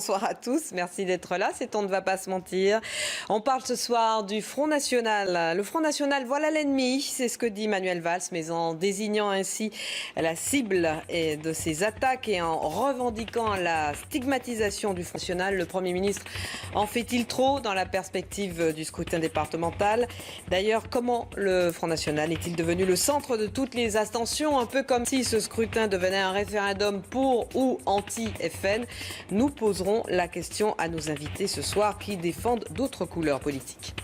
Bonsoir à tous, merci d'être là, c'est On ne va pas se mentir. On parle ce soir du Front National. Le Front National, voilà l'ennemi, c'est ce que dit Manuel Valls, mais en désignant ainsi la cible de ses attaques et en revendiquant la stigmatisation du Front National, le Premier ministre en fait-il trop dans la perspective du scrutin départemental? D'ailleurs, comment le Front National est-il devenu le centre de toutes les attentions, un peu comme si ce scrutin devenait un référendum pour ou anti-FN? Nous poserons la question à nos invités ce soir qui défendent d'autres couleurs politiques.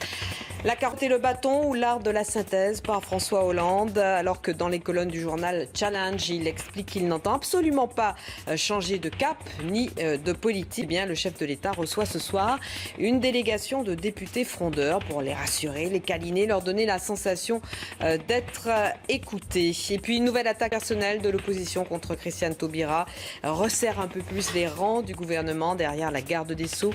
La carotte et le bâton ou l'art de la synthèse par François Hollande, alors que dans les colonnes du journal Challenge, il explique qu'il n'entend absolument pas changer de cap ni de politique. Eh bien, le chef de l'État reçoit ce soir une délégation de députés frondeurs pour les rassurer, les câliner, leur donner la sensation d'être écoutés. Et puis, une nouvelle attaque personnelle de l'opposition contre Christiane Taubira resserre un peu plus les rangs du gouvernement derrière la garde des Sceaux.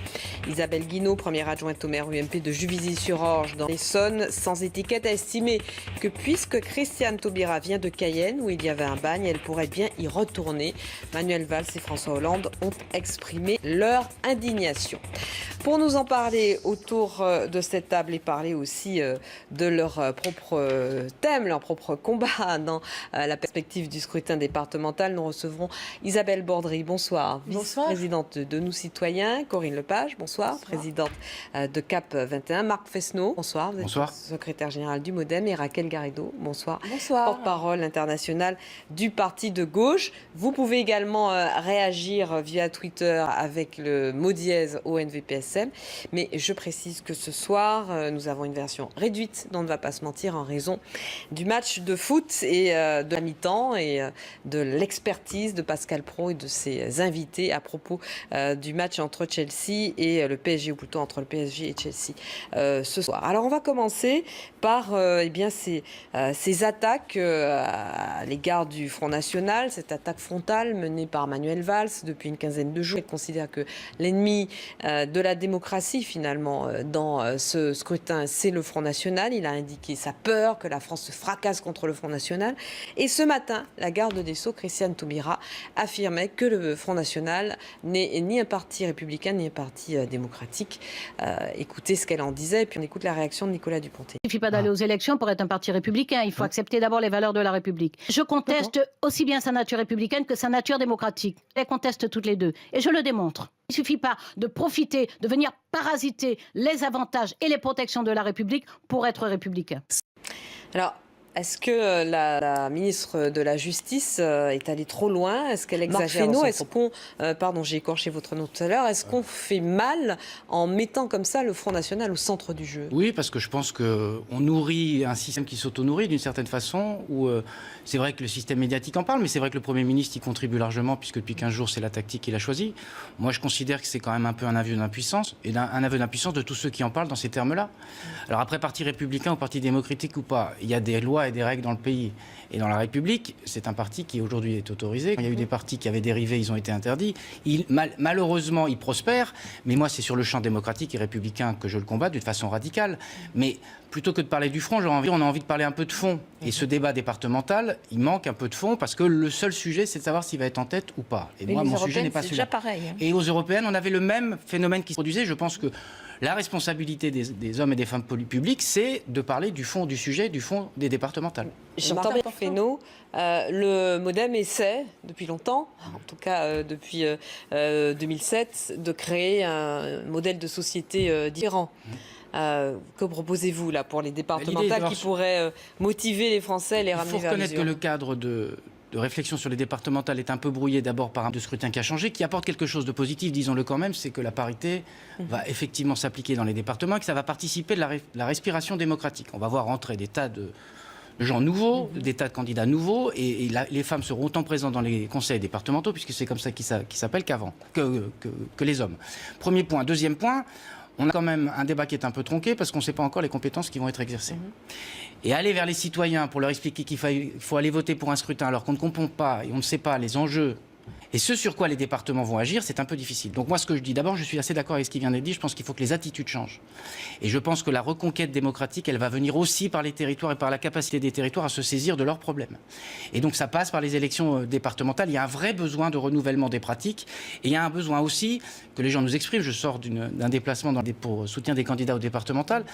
Isabelle Guinaud, première adjointe au maire UMP de Juvisy-sur-Orge, dans l'Essonne, sans étiquette, a estimé que puisque Christiane Taubira vient de Cayenne, où il y avait un bagne, elle pourrait bien y retourner. Manuel Valls et François Hollande ont exprimé leur indignation. Pour nous en parler autour de cette table et parler aussi de leur propre thème, leur propre combat dans la perspective du scrutin départemental, nous recevrons Isabelle Bordry. Bonsoir. Bonsoir. Vice-présidente de Nous Citoyens. Corinne Lepage. Bonsoir. Présidente de CAP 21. Marc Fesneau. Bonsoir. Vous êtes Bonsoir. secrétaire général du MoDem. Et Raquel Garrido. Bonsoir. Bonsoir. Porte-parole internationale du parti de gauche. Vous pouvez également réagir via Twitter avec le mot dièse ONVPSM. Mais je précise que ce soir, nous avons une version réduite dont on ne va pas se mentir en raison du match de foot et de la mi-temps et de l'expertise de Pascal Praud et de ses invités à propos du match entre Chelsea et le PSG, ou plutôt entre le PSG et Chelsea ce soir. Alors on va commencer par ces attaques à l'égard du Front National, cette attaque frontale menée par Manuel Valls depuis une quinzaine de jours. Il considère que l'ennemi de la démocratie finalement dans ce scrutin, c'est le Front National. Il a indiqué sa peur que la France se fracasse contre le Front National. Et ce matin, la garde des Sceaux, Christiane Taubira, affirmait que le Front National n'est ni un parti républicain ni un parti démocratique. Écoutez ce qu'elle en disait et puis on écoute la réaction de Nicolas Dupont-Aignan. Il ne suffit pas d'aller aux élections pour être un parti républicain. Il faut accepter d'abord les valeurs de la République. Je conteste aussi bien sa nature républicaine que sa nature démocratique. Je les conteste toutes les deux. Et je le démontre. Il ne suffit pas de profiter, de venir parasiter les avantages et les protections de la République pour être républicain. Alors, est-ce que la ministre de la Justice est allée trop loin? Est-ce qu'elle exagère dans son propos? Pardon, j'ai écorché votre nom tout à l'heure. Est-ce qu'on fait mal en mettant comme ça le Front National au centre du jeu? Oui, parce que je pense qu'on nourrit un système qui s'auto-nourrit d'une certaine façon, où c'est vrai que le système médiatique en parle, mais c'est vrai que le Premier ministre y contribue largement, puisque depuis 15 jours, c'est la tactique qu'il a choisie. Moi, je considère que c'est quand même un peu un aveu d'impuissance, et un aveu d'impuissance de tous ceux qui en parlent dans ces termes-là. Alors après, parti républicain ou parti démocratique ou pas, il y a des lois et des règles dans le pays. Et dans la République, c'est un parti qui aujourd'hui est autorisé. Il y a eu des partis qui avaient dérivé, ils ont été interdits. Malheureusement, ils prospèrent. Mais moi, c'est sur le champ démocratique et républicain que je le combat d'une façon radicale. Mais plutôt que de parler du front, on a envie de parler un peu de fond. Et ce débat départemental, il manque un peu de fond parce que le seul sujet, c'est de savoir s'il va être en tête ou pas. Et moi, mon sujet n'est pas celui-là. Pareil. Et aux européennes, on avait le même phénomène qui se produisait. Je pense que la responsabilité des hommes et des femmes publics, c'est de parler du fond du sujet, du fond des départementales. J'entends bien Fesneau. Le MoDem essaie depuis longtemps, en tout cas depuis 2007, de créer un modèle de société différent. Que proposez-vous là pour les départementales qui pourraient motiver les Français et les ramener vers les urnes? Il faut reconnaître que le cadre de réflexion sur les départementales est un peu brouillé d'abord par un de scrutin qui a changé, qui apporte quelque chose de positif, disons-le quand même, c'est que la parité va effectivement s'appliquer dans les départements et que ça va participer de la respiration démocratique. On va voir entrer des tas de gens nouveaux, des tas de candidats nouveaux, et les femmes seront autant présentes dans les conseils départementaux, puisque c'est comme ça qu'ils s'appellent qu'avant, que les hommes. Premier point. Deuxième point, on a quand même un débat qui est un peu tronqué parce qu'on ne sait pas encore les compétences qui vont être exercées. Et aller vers les citoyens pour leur expliquer qu'il faut aller voter pour un scrutin alors qu'on ne comprend pas et on ne sait pas les enjeux Et ce sur quoi les départements vont agir, c'est un peu difficile. Donc moi, ce que je dis, d'abord, je suis assez d'accord avec ce qui vient d'être dit. Je pense qu'il faut que les attitudes changent. Et je pense que la reconquête démocratique, elle va venir aussi par les territoires et par la capacité des territoires à se saisir de leurs problèmes. Et donc ça passe par les élections départementales. Il y a un vrai besoin de renouvellement des pratiques. Et il y a un besoin aussi que les gens nous expriment. Je sors d'un déplacement pour soutien des candidats au départemental,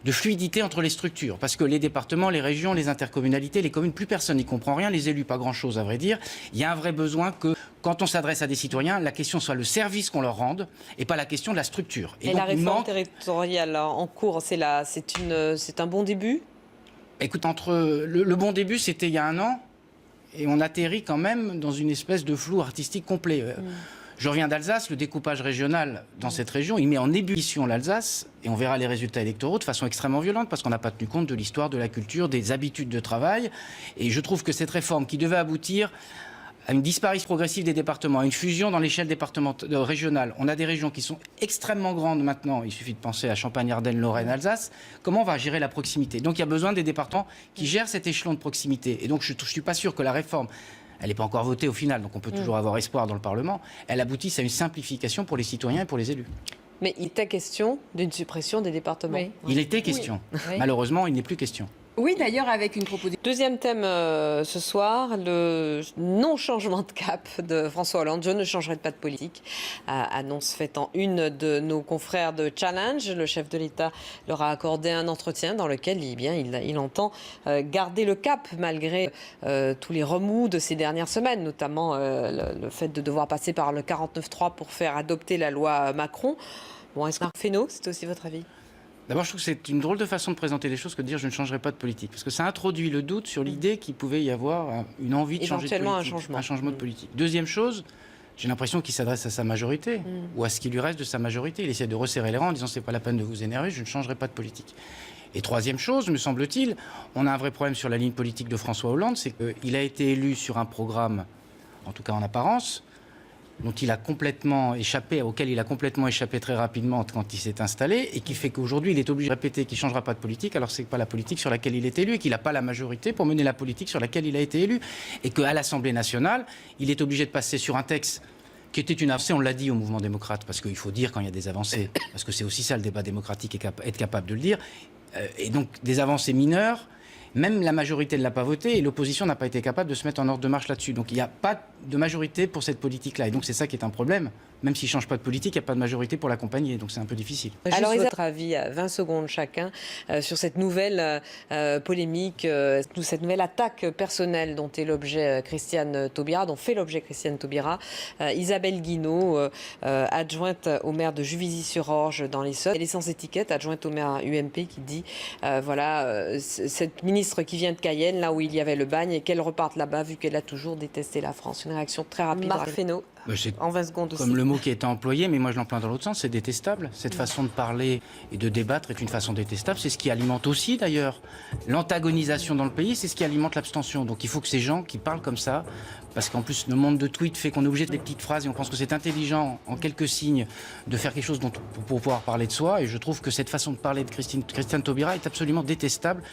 de fluidité entre les structures. Parce que les départements, les régions, les intercommunalités, les communes, plus personne n'y comprend rien. Les élus, pas grand-chose à vrai dire. Il y a un vrai besoin que, quand on s'adresse à des citoyens, la question soit le service qu'on leur rende et pas la question de la structure. Et donc, la réforme territoriale en cours, c'est un bon début? Écoute, le bon début, c'était il y a un an. Et on atterrit quand même dans une espèce de flou artistique complet. Je reviens d'Alsace, le découpage régional dans cette région, il met en ébullition l'Alsace, et on verra les résultats électoraux de façon extrêmement violente, parce qu'on n'a pas tenu compte de l'histoire, de la culture, des habitudes de travail. Et je trouve que cette réforme qui devait aboutir à une disparition progressive des départements, à une fusion dans l'échelle régionale. On a des régions qui sont extrêmement grandes maintenant, il suffit de penser à Champagne, Ardennes, Lorraine, Alsace. Comment on va gérer la proximité? Donc il y a besoin des départements qui gèrent cet échelon de proximité. Et donc je ne suis pas sûr que la réforme, elle n'est pas encore votée au final, donc on peut toujours avoir espoir dans le Parlement, elle aboutisse à une simplification pour les citoyens et pour les élus. Mais il était question d'une suppression des départements. Oui. Il était question. Oui. Malheureusement, il n'est plus question. Oui, d'ailleurs, avec une proposition. Deuxième thème ce soir, le non-changement de cap de François Hollande. Je ne changerai pas de politique. Annonce faite en une de nos confrères de Challenge. Le chef de l'État leur a accordé un entretien dans lequel il entend garder le cap malgré tous les remous de ces dernières semaines, notamment le fait de devoir passer par le 49.3 pour faire adopter la loi Macron. Bon, est-ce que Fesneau, c'est aussi votre avis ? D'abord, je trouve que c'est une drôle de façon de présenter les choses que de dire je ne changerai pas de politique. Parce que ça introduit le doute sur l'idée qu'il pouvait y avoir une envie de changer de politique. Un changement de politique. Deuxième chose, j'ai l'impression qu'il s'adresse à sa majorité ou à ce qui lui reste de sa majorité. Il essaie de resserrer les rangs en disant c'est pas la peine de vous énerver, je ne changerai pas de politique. Et troisième chose, me semble-t-il, on a un vrai problème sur la ligne politique de François Hollande, c'est qu'il a été élu sur un programme, en tout cas en apparence, auquel il a complètement échappé très rapidement quand il s'est installé, et qui fait qu'aujourd'hui il est obligé de répéter qu'il ne changera pas de politique, alors c'est pas la politique sur laquelle il est élu, et qu'il n'a pas la majorité pour mener la politique sur laquelle il a été élu, et qu'à l'Assemblée nationale, il est obligé de passer sur un texte qui était une avancée, on l'a dit au mouvement démocrate, parce qu'il faut dire quand il y a des avancées, parce que c'est aussi ça le débat démocratique, être capable de le dire, et donc des avancées mineures. Même la majorité ne l'a pas voté et l'opposition n'a pas été capable de se mettre en ordre de marche là-dessus. Donc il n'y a pas de majorité pour cette politique-là. Et donc c'est ça qui est un problème. Même s'il ne change pas de politique, il n'y a pas de majorité pour l'accompagner. Donc c'est un peu difficile. Alors, votre avis, à 20 secondes chacun, sur cette nouvelle polémique, cette nouvelle attaque personnelle dont est l'objet Christiane Taubira, dont fait l'objet Christiane Taubira. Isabelle Guinaud, adjointe au maire de Juvisy-sur-Orge dans l'Essonne. Elle est sans étiquette, adjointe au maire UMP, qui dit cette ministre qui vient de Cayenne, là où il y avait le bagne, et qu'elle reparte là-bas, vu qu'elle a toujours détesté la France. Une réaction très rapide. Marc Fesneau, en 20 secondes aussi. Comme le mot qui a été employé, mais moi je l'emploie dans l'autre sens, c'est détestable. Cette façon de parler et de débattre est une façon détestable. C'est ce qui alimente aussi, d'ailleurs, l'antagonisation dans le pays, c'est ce qui alimente l'abstention. Donc il faut que ces gens qui parlent comme ça, parce qu'en plus le monde de tweets fait qu'on est obligé de des petites phrases et on pense que c'est intelligent, en quelques signes, de faire quelque chose pour pouvoir parler de soi. Et je trouve que cette façon de parler de Christiane Taubira est absolument détestable.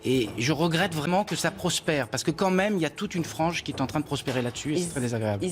Et je regrette vraiment que ça prospère, parce que quand même, il y a toute une frange qui est en train de prospérer là-dessus et c'est très désagréable.